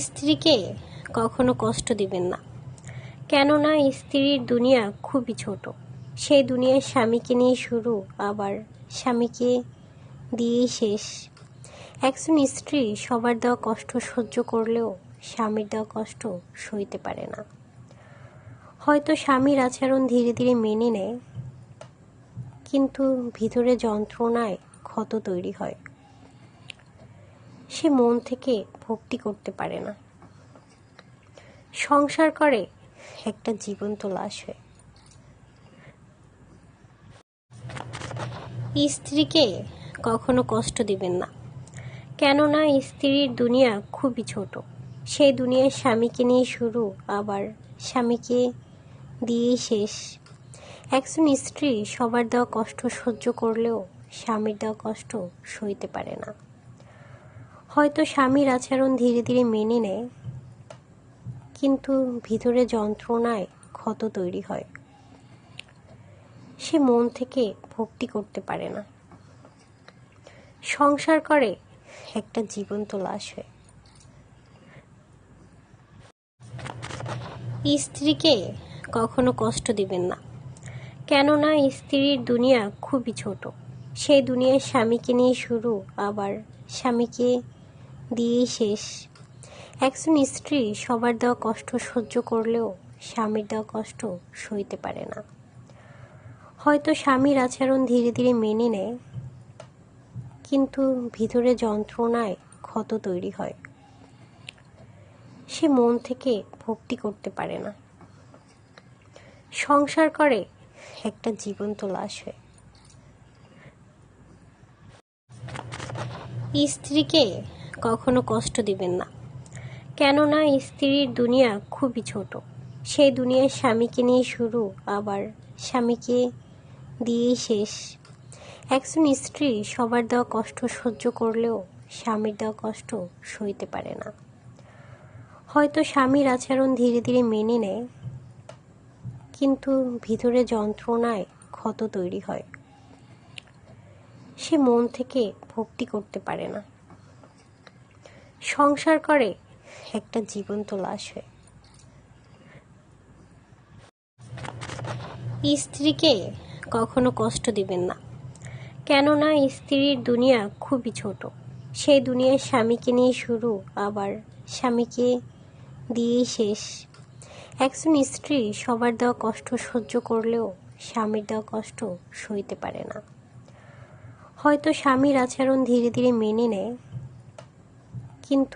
স্ত্রীকে কখনো কষ্ট দিবেন না, কেননা স্ত্রীর দুনিয়া খুবই ছোট। সেই দুনিয়ায় স্বামীকে নিয়ে শুরু, আবার স্বামীকে দিয়েই শেষ। একজন স্ত্রী সবার দেওয়া কষ্ট সহ্য করলেও স্বামীর দেওয়া কষ্ট সইতে পারে না। হয়তো স্বামীর আচরণ ধীরে ধীরে মেনে নেয়, কিন্তু ভিতরে যন্ত্রণায় ক্ষত তৈরি হয়। সে মন থেকে ভক্তি করতে পারে না, সংসার করে একটা জীবন্ত লাশ হয়ে। স্ত্রীকে কখনো কষ্ট দিবেন না, কেননা স্ত্রীর দুনিয়া খুবই ছোট। সেই দুনিয়ায় স্বামীকে নিয়ে শুরু, আবার স্বামীকে দিয়েই শেষ। একজন স্ত্রী সবার দেওয়া কষ্ট সহ্য করলেও স্বামীর দেওয়া কষ্ট সইতে পারে না। হয়তো স্বামীর আচরণ ধীরে ধীরে মেনে নেয়, কিন্তু ভিতরে যন্ত্রণায় ক্ষত তৈরি হয়। সে মন থেকে ভক্তি করতে পারে না, সংসার করে একটা জীবন্ত লাশ হয়ে। স্ত্রীকে কখনো কষ্ট দিবেন না, কেননা স্ত্রীর দুনিয়া খুবই ছোট। সেই দুনিয়ায় স্বামীকে নিয়ে শুরু, আবার স্বামীকে দিয়েই শেষ। একজন স্ত্রী সবার দেওয়া কষ্ট সহ্য করলেও স্বামীর দেওয়া কষ্ট সইতে পারে না। হয়তো স্বামীর আচরণ ধীরে ধীরে মেনে নেয়, কিন্তু ভিতরে যন্ত্রণায় ক্ষত তৈরি হয়। সে মন থেকে ভক্তি করতে পারে না, সংসার করে একটা জীবন্ত লাশ হয়ে। স্ত্রীকে কখনো কষ্ট দিবেন না, কেননা স্ত্রীর দুনিয়া খুবই ছোট। সেই দুনিয়ায় স্বামীকে নিয়ে শুরু, আবার স্বামীকে দিয়েই শেষ। একজন স্ত্রী সবার দেওয়া কষ্ট সহ্য করলেও স্বামীর দেওয়া কষ্ট সইতে পারে না। হয়তো স্বামীর আচরণ ধীরে ধীরে মেনে নেয়, কিন্তু ভিতরে যন্ত্রণায় ক্ষত তৈরি হয়। সে মন থেকে ভক্তি করতে পারে না, সংসার করে একটা জীবন্ত লাশ হয়ে। স্ত্রীকে কখনো কষ্ট দিবেন না, কেননা স্ত্রীর দুনিয়া খুবই ছোট। সেই দুনিয়ায় স্বামীকে নিয়ে শুরু, আবার স্বামীকে দিয়েই শেষ। একজন স্ত্রী সবার দেওয়া কষ্ট সহ্য করলেও স্বামীর দেওয়া কষ্ট সইতে পারে না। হয়তো স্বামীর আচরণ ধীরে ধীরে মেনে নেয়, কিন্তু